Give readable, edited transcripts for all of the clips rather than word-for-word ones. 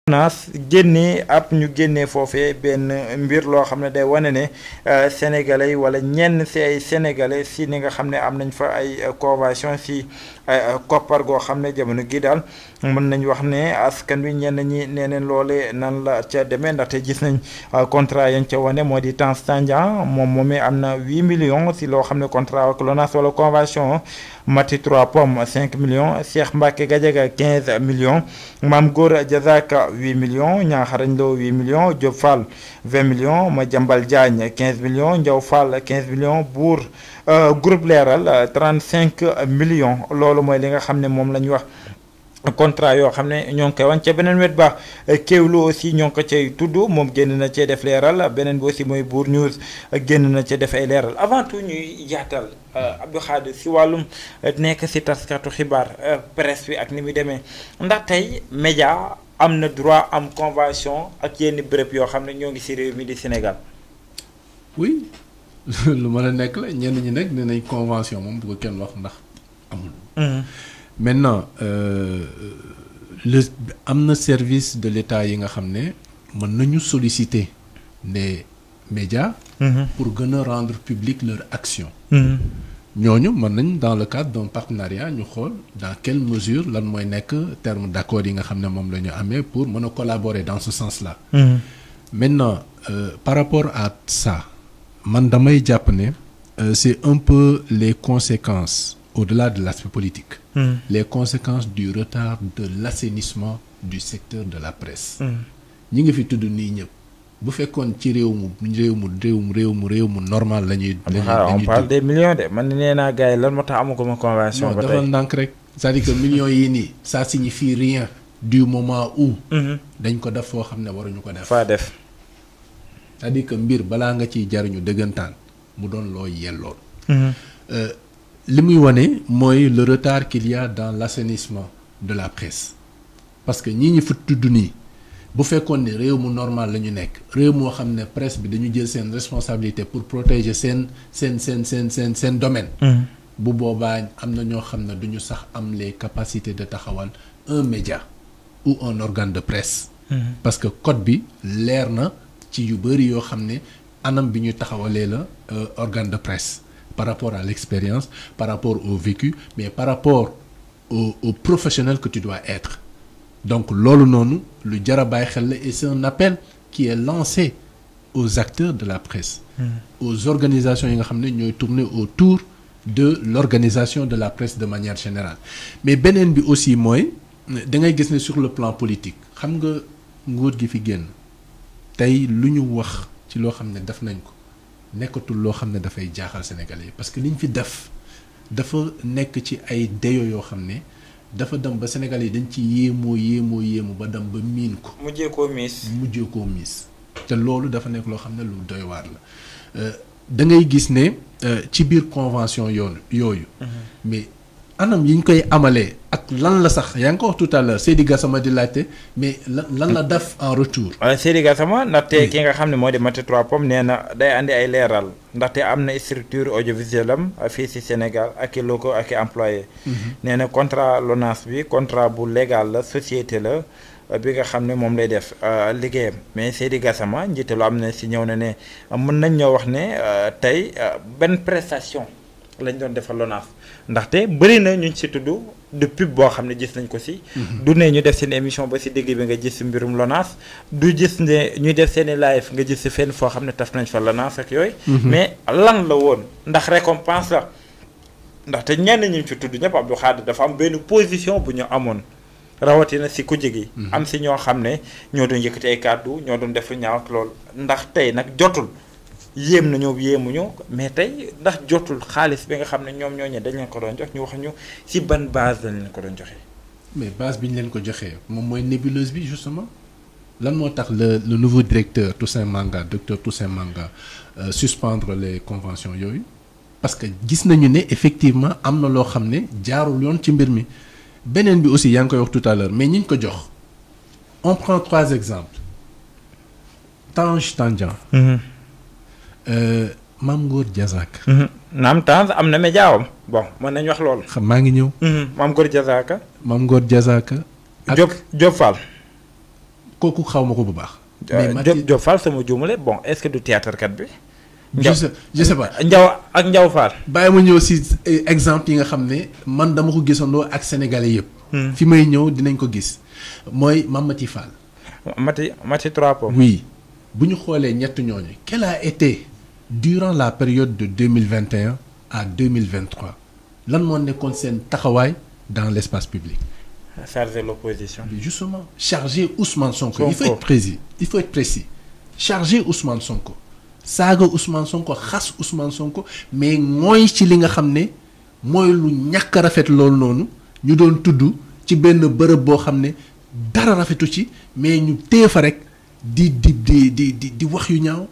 naas génnee ab ñu génnee foofee benn mbir loo xam ne day wane ne sénégalais wala ñenn si ay sénégalais si ni nga xam ne am nañ fa ay convention si koppar goo xam ne jamono gi daal mën nañ wax ne askan wi ñenn ñi nee neen loole nan la ca demee ndaxte gis nañ contrat yañ ca wane moo di Tange Tandian moomee am na 8 millions si loo xam ne contrat ak LONASE wala convention Mati 3 Pommes 5 millions Cheikh Mbacke Gadiaga 15 millions Mame Gor Diazaka 8 millions Niakharañ Lo 8 millions Diop Fall 20 millions Madiambal Diagne 15 millions Ndiaw Fall 15 millions Bour groupe Leral 35 millions loolu mooy li nga xam ne moom la ñu wax contrat yoo xam ne ñoo ngi koy wan ca beneen wet ba Kéwoulo aussi ñoo ngi ko cay tudd moom génn na cee def leeral beneen bi aussi mooy Bour News génn na cee def ay leeral avant tout ñuy yaatal Abdou Khadre si wàllum nekk si taskatu xibaar presse bi ak ni muy demee ndax tey média am na droit am convention ak yenn béréb yoo xam ne ñoo ngi si réew mi di Sénégal. oui lu mën a nekk la ñenn ñi nag nee nañ convention moom bu ko kenn wax ndax amul. maintenant am na service de l'État yi nga xam ne mën nañu solliciter les médias pour gën a rendre public leur action ñooñu mën nañ dans le cadre d'un partenariat ñu xool dans quelle mesure lan mooy nekk terme d'accord yi nga xam ne moom la ñu amee pour mën a collaborer dans ce sens-là maintenant par rapport à ça man damay jàpp ne c'est un peu les conséquences au-delà de l'aspect politique les conséquences du retard de l'assainissement du secteur de la presse ñi ngi fi tudd nii ñëpp bu fekkoon ci réew mu normal la ñuy on parle des millions de man nee naa gars yi lan moo tax amaguma convention ba tey dafa ndànk rek c'est-à-dire que millions yi nii ça signifie rien du moment où dañ ko def foo xam ne waruñu ko def faa def c'est-à-dire que mbir balaa nga ciy jariñu dëggantaan mu doon loo yelloon li muy wane mooy le retard qu'il y a dans l'assainissement de la presse parce que ñi fa tudd nii bu fekkoon ne réew mu normal la ñu nekk réew moo xam ne presse bi dañu jël seen responsabilité pour protéger seen domaine bu boobaa am na ñoo xam ne duñu sax am les capacités de taxawal un média ou un organe de presse parce que code bi leer na ci yu bëri yoo xam ne anam bi ñu taxawalee la organe de presse par rapport à l'expérience, par rapport au vécu, mais par rapport au professionnel que tu dois être. Donc, lolo nonou, le djarabay khelle, et c'est un appel qui est lancé aux acteurs de la presse, aux organisations qui ont tourné autour de l'organisation de la presse de manière générale. Mais benen bi aussi moi, dangay gis ne sur le plan politique, xam nga nguur gi fi génn tay luñu wax ci lo xamné def nañ ko nekkatul loo xam ne dafay jaaxal Sénégalais yi parce que liñ fi def dafa nekk ci ay déyo yoo xam ne dafa dem ba Sénégalais yi dañ ci yéemoo ba dem ba miin ko. mujjee koo miis te loolu dafa nekk loo xam ne lu doy waar la da ngay gis ne ci biir convention yooyu. mais anam yi ñu koy amalee ak lan la sax yaa ngi ko wax tout à l'heure Seydi Gassama di laajte mais lan la def en retour. Seydi Gassama ndaxte ki nga xam ne moo di Mati 3 Pommes nee na day andi ay leeral ndaxte am na structure audiovisuelle am fii ci Sénégal ak i locaux ak i employés. nee na contrat LONASE bi contrat bu légal la société la bi nga xam ne moom lay def liggéeyam mais Seydi Gassama njiitalu am na ci ñëw na ne mën nañ ñoo wax ne tey benn prestation lañ doon defal LONASE ndaxte bëri na ñu ci tudd de pub boo xam ne gis nañ ko ci. du ne ñu def seen émission ba ci digg bi nga gis ci mbirum LONASE du gis ne ñu def seen i live nga gis ci fenn foo xam ne taf nañ fa LONASE ak yooyu. mais lan la woon ndax récompense la ndaxte ñenn ñi ci tudd ñëpp Abdou Khadre dafa am benn position bu ñu amoon rawatina ci kujje gi. am ci ñoo xam ne ñoo doon yëkkati ay kàddu ñoo doon def lu ñaaw ak loolu ndax tey nag jotul. yéem nañu yéemuñu mais tey ndax jotul xaalis bi nga xam ne ñoom ñooñu dañ leen ko doon jox ñu wax ñu ci ban base lañ leen ko doon joxee. mais base bi ñu leen ko joxee moom mooy nébuleuse bi justement lan moo tax le nouveau directeur Toussaint Manga docteur Toussaint Manga suspendre les conventions yooyu parce que gis nañu ne effectivement am na loo xam ne jaarul yoon ci mbir mi beneen bi aussi yaa ngi koy wax tout à l'heure mais ñi ñu ko jox on prend 3 exemples Tange Tandian. Mame Gor Diazaka. naam Tange am na médiawam bon mën nañu wax loolu. xam maa ngi ñëw. Mame Gor Diazaka. Mame Gor Diazaka. Diop Fall. kooku xaw ma ko bu baax. Diop Fall sama juumale bon est-ce que du théâtre kat bi. je sais pas Ndiaw Fall. bàyyi ma ñëw si exemple yi nga xam ne man dama ko gisandoo ak sénégalais yëpp. fi may ñëw dinañ ko gis mooy Mamati Fall. Mati Trois Pommes. oui bu ñu xoolee ñett ñooñu. quelle a été durant la période de 2021 à 2023 lan moo nekkoon seen taxawaay dans l'espace public. Charger l'opposition. Mais justement charger Ousmane Sonko. Il faut être précis charger Ousmane Sonko. saaga Ousmane Sonko xas Ousmane Sonko mais mooy ci li nga xam ne mooy lu ñàkk a rafet loolu noonu ñu doon tudd ci benn bërëb boo xam ne dara rafetu ci mais ñu téye fa rek di wax yu ñaaw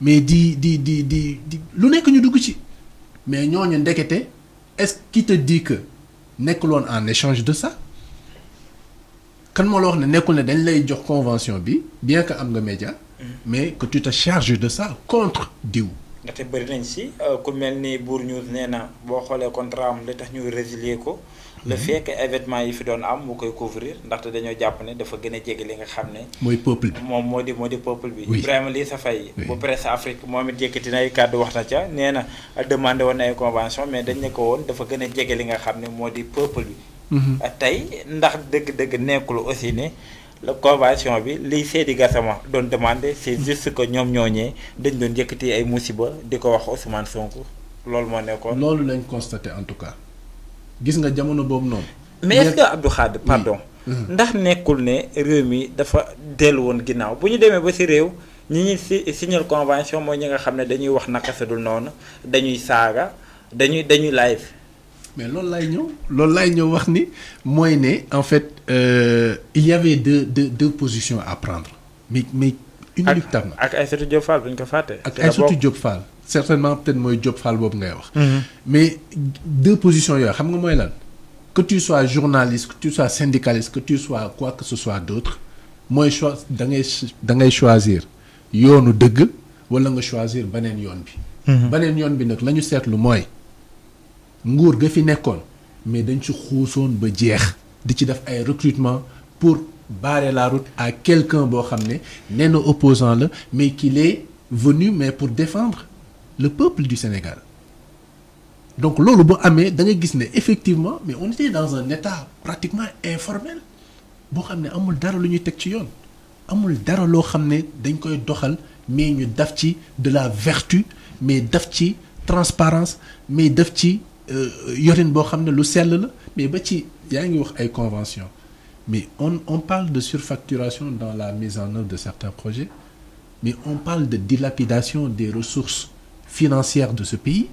mais di lu nekk ñu dugg ci mais ñooñu ndekete est-ce qui te dit que nekkul woon en échange de ça kan moo la wax ne nekkul ne dañ lay jox convention bi bien que am nga média mais que tu te charges de ça contre diw. ndaxte bëri nañ si ku mel ni Bour News nee na boo xoolee contrat am li tax ñu résilier ko. le fait que événement yi fi doon am mu koy couvrir ndaxte dañoo jàpp ne dafa gën a jege li nga xam ne. mooy peuple bi moom moo di peuple bi. oui Ibrahima Lissa Faye. bu Presse Afrique moom it yëkkati na ay kàddu wax na ca nee na demandé woon na ay convention mais dañ ne ko woon dafa gën a jege li nga xam ne moo di peuple bi. tey ndax dëgg-dëgg nekkul aussi ne. la convention bi liy Seydi Gassama doon demandé c'est juste que ñoom ñooñee dañ doon yëkkati ay musiba di ko wax Ousmane Sonko loolu moo nekkoon. loolu lañ constaté en tout cas gis nga jamono boobu noonu. mais est-ce que Abdou Khadre pardon. ndax nekkul ne réew mi dafa dellu woon ginnaaw bu ñu demee ba ci réew ñi ñuy signer convention mooy ñi nga xam ne dañuy wax naka sa dul noonu dañuy saaga dañuy live. mais loolu laay ñëw wax ni mooy ne en fait il y avait deux positions à prendre mais inéluctablement. ak Aïssatou Diop Fall bu ñu ko fàtte. ak Aïssatou Diop Fall certainement peut-être mooy Diop Fall boobu ngay wax. mais deux positions yooyu xam nga mooy lan que tu sois journaliste que tu sois syndicaliste que tu sois quoi que ce soit d'autre mooy choix da ngay choisir yoonu dëgg wala nga choisir beneen yoon bi. beneen yoon bi nag la ñu seetlu mooy. nguur ga fi nekkoon mais dañ ci xuusoon ba jeex di ci def ay recrutement pour barrer la route à quelqu'un boo xam ne nee na opposant la mais qu'il est venu mais pour défendre le peuple du Sénégal donc loolu bu amee da nga gis ne effectivement mais on était dans un état pratiquement informel boo xam ne amul dara lu ñuy teg ci yoon amul dara loo xam ne dañ koy doxal mais ñu def ci de la vertu mais def ci transparence mais def ci yorin boo xam ne lu sell la mais ba ci yaa ngi wax ay convention mais on parle de surfacturation dans la mise en œuvre de certains projets mais on parle de dilapidation des ressources financières de ce pays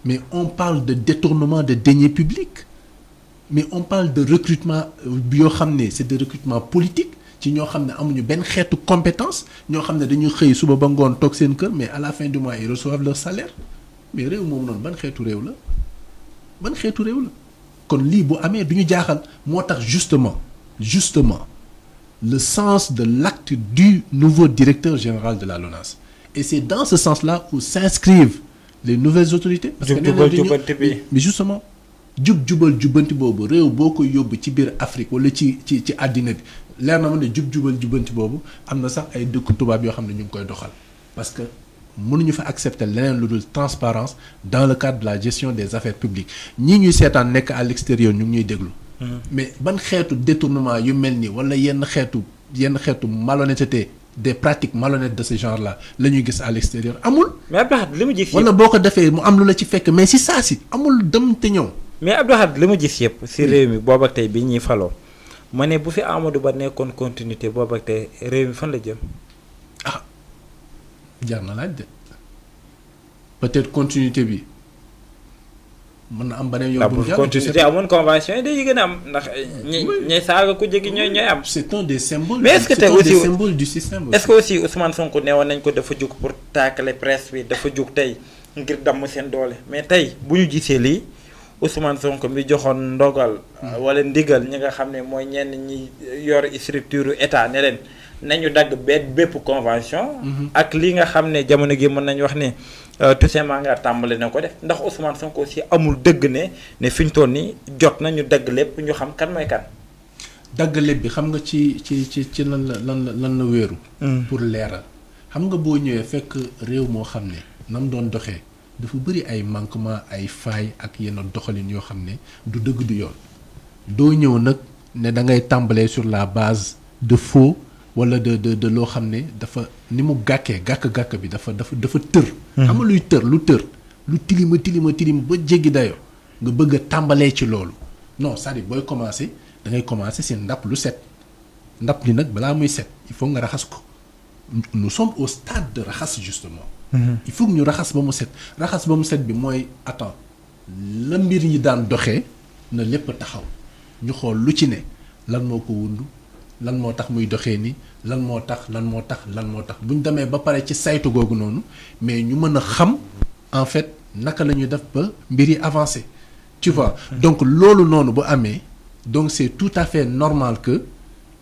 mais on parle de détournement de deniers publics mais on parle de recrutement yoo xam ne c'est de recrutement politique ci ñoo xam ne amuñu benn xeetu compétence ñoo xam ne dañuy xëy suba ba ngoon toog seen kër mais à la fin du mois ils reçoivent leur salaire mais réew moom noonu ban xeetu réew la kon lii bu amee du ñu jaaxal moo tax justement le sens de l'acte du nouveau directeur général de la LONASE et c'est dans ce sens-là où s'inscrivent les nouvelles autorités parce que mais justement jub-jubal jubbanti boobu réew boo ko yóbbu ci biir Afrique wala ci àddina bi leer na ma ne jub-jubal jubbanti boobu am na sax ay dëkk tubaab yoo xam ne ñu ngi koy doxal parce que mënuñu fa accepter leneen lu dul transparence dans le cadre de la gestion des affaires publiques ñii ñuy seetaan nekk à l'extérieur ñu ngi ñuy déglu mais ban xeetu détournement yu mel nii wala yenn xeetu malhonnêteté des pratiques malhonnêtes de ce genre-là la ñuy gis à l'extérieur amul mais Abdou Khadre li mu gis wala boo ko defee mu am lu la ci fekk mais si saa si amul dem te ñëw mais Abdou Khadre li mu gis yëpp si réew mi boobu ak tey bi ñuy faloo ma ne bu fi Amadou Ba nekkoon continuité boobu ak tey réew mi fan la jëm jar na laaj de peut-être continuité bi mën na am beneen yoon. bu continuité amoon convention yi day gën a am ndax ñi saaga ku jegi ñooy am. c'est un des symboles. mais est-ce que tey aussi symbole du système. est-ce que aussi Ousmane Sonko neewoon nañ ko dafa jug pour taakale presse bi dafa jug tey ngir damm seen doole mais tey bu ñu gisee lii Ousmane Sonko mi joxoon ndogal. wala ndigal ñi nga xam ne mooy ñenn ñi yor structure état ne leen. nañu dagg bépp convention. ak li nga xam ne jamono gi mën nañu wax ne Toussaint Manga tàmbali na ko def ndax Ousmane Sonko aussi amul dëgg ne fi ñu toll nii jot na ñu dagg lépp ñu xam kan mooy kan. daggale bi xam nga ci lan la wéeru. pour leeral xam nga boo ñëwee fekk réew moo xam ne nam doon doxee dafa bëri ay manquement ay failles ak yenn doxalin yoo xam ne du dëgg du yoon doo ñëw nag ne da ngay tàmbalee sur la base de faux wala de loo xam ne dafa ni mu gàkk bi dafa tër. xam nga luy tër lu tilima ba jéggi dayoo nga bëgg a tàmbalee ci loolu non c'est-à-dire booy commencer da ngay commencer si ndap lu set ndap li nag balaa muy set il faut nga raxas ko nous sommes au stade de raxas justement. il faut que ñu raxas ba mu set bi mooy attends la mbir yi daan doxee na lépp taxaw ñu xool lu ci ne lan moo ko wundu lan moo tax muy doxee ni lan moo tax bu ñu demee ba pare ci saytu googu noonu mais ñu mën a xam en fait naka la ñuy def ba mbir yi avancer tu vois. donc loolu noonu bu amee donc c'est tout à fait normal que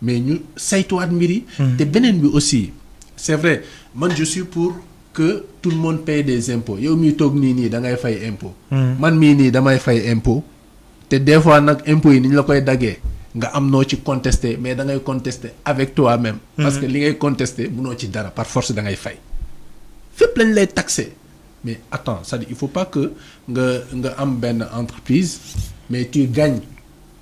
mais ñu saytuwaat mbir yi. te beneen bi aussi c'est vrai man je suis pour que tout le monde paye des impôts yow miy toog nii da ngay fay impôt. man mii nii damay fay impôt te des fois nag impôt yi ni ñu la koy daggee nga am noo ci contester mais da ngay contester avec toi-même. parce que li ngay contester munoo ci dara par force da ngay fay fépp lañ lay taxer. mais attends c'est-à-dire il faut pas que nga am benn entreprise mais tu gagnes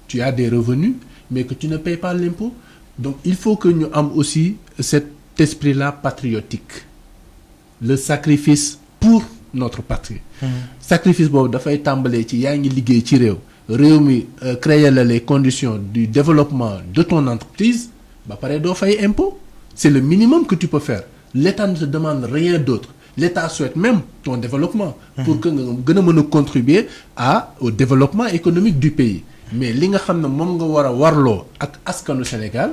tu as des revenus mais que tu ne payes pas l'impôt donc il faut que ñu am aussi cet esprit-là patriotique le sacrifice pour notre patrie. sacrifice boobu dafay tàmbalee ci yaa ngi liggéey ci réew mi créer la les conditions du développement de ton entreprise ba pare doo fay impôt c'est le minimum que tu peux faire l'État ne te demande rien d'autre. L'État souhaite même ton développement pour que nga gën a mën a contribuer au développement économique du pays mais li nga xam ne moom nga war a warloo ak askanu Sénégal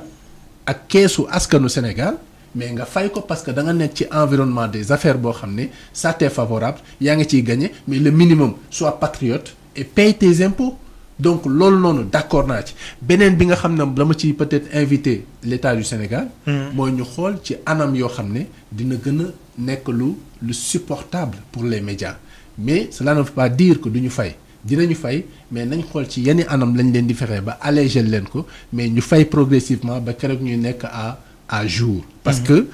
ak keesu askanu Sénégal mais nga fay ko parce que da nga nekk ci environnement des affaires boo xam ne ça t'est favorable yaa ngi ciy gagner mais le minimum sois patriote et paye tes impôts donc loolu noonu d'accord naa ci beneen bi nga xam ne dama ci peut-être inviter l'État du Sénégal mooy ñu xool ci anam yoo xam ne dina gën a nekk lu supportable pour les médias mais cela ne veut pas dire que duñu fay dinañu fay mais nañ xool ci yenn anam lañ leen di fexe ba alléger leen ko mais ñu fay progressivement ba keroog ñuy nekk à jour parce que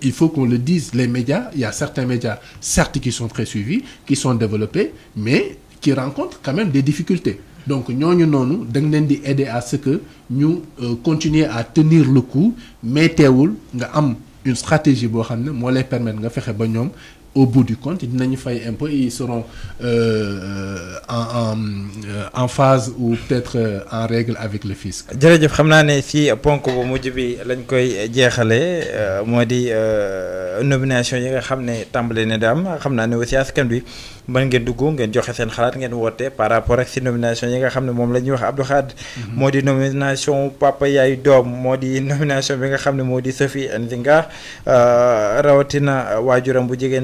il faut qu'on le dise les médias il y a certains médias certes qui sont très suivis qui sont développés mais qui rencontrent quand même des difficultés donc ñooñu noonu da nga leen di aider à ce que ñu continuer à tenir le coup mais teewul nga am une stratégie boo xam ne moo lay permettre nga fexe ba ñoom au bout du compte dinañu fay impôt et ils seront en phase ou peut-être en règle avec le fisc. jërëjëf xam naa ne si ponk bu mujj bi lañ koy jeexalee moo di nomination yi nga xam ne tàmbale ne daam xam naa ne aussi askan bi mën ngeen dugg ngeen joxe seen xalaat ngeen woote par rapport ak si nomination yi nga xam ne moom la ñuy wax Abdou Khadre moo di nomination papa yaay doom moo di nomination bi nga xam ne moo di Sophie Nzinga rawatina waajuram bu jigéen